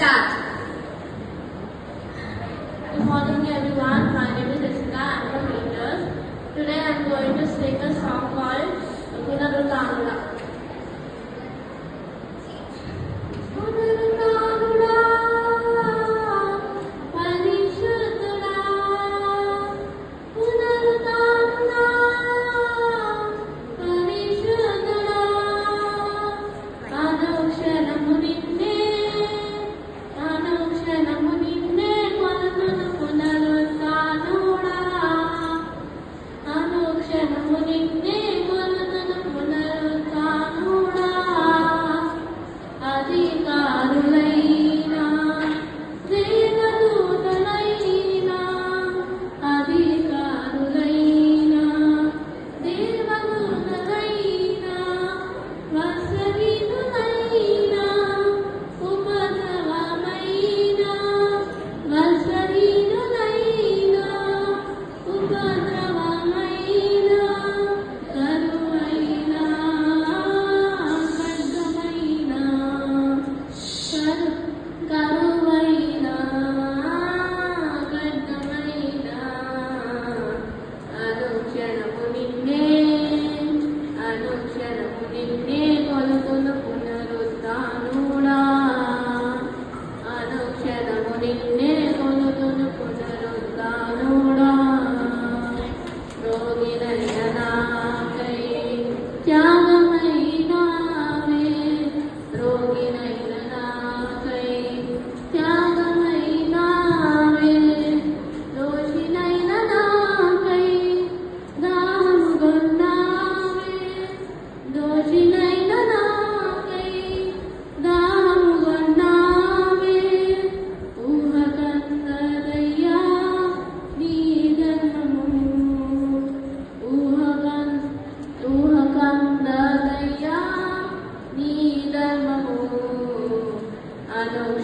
Start. Good morning everyone. My name is Jessica. I am from Rangers. Today I am going to sing a song called Punaruthanuda. Punaruthanuda, Parishuddhuda, Punaruthanuda, Parishuddhuda, Anukshanam ninne, Anukshanam ninne కొలుతును పునరుత్థానుడా, అనుక్షణము నిన్నే కొలుతును పునరుత్థానుడా. అధికారులైనా దేవదూతలైనా, అధికారులైనా దేవదూతలైనా, వత్సలీనులైనా ఉపద్రవమైనా, వత్సలీనులైనా ఉపద్రవమైనా, కరువైనా ఖడ్గమైనా, కరువైనా ఖడ్గమైనా, అనుక్షణము నిన్నే, అనుక్షణము నిన్నే కొలుతును పునరుత్థానుడా, అనుక్షణము నిన్నే కొలుతును పునరుత్థానుడా. రోగినైన నాకై త్యాగమైనావే, రోగినైన నాకై త్యాగమైనావే, దోషినైన నాకై దాహముగొన్నావే, దోషినైన నాకై దాహముగొన్నావే. ఊహకందదయ్యా నీ ధర్మము, ఊహకందదయ్యా నీ ధర్మము, అనుక్షణము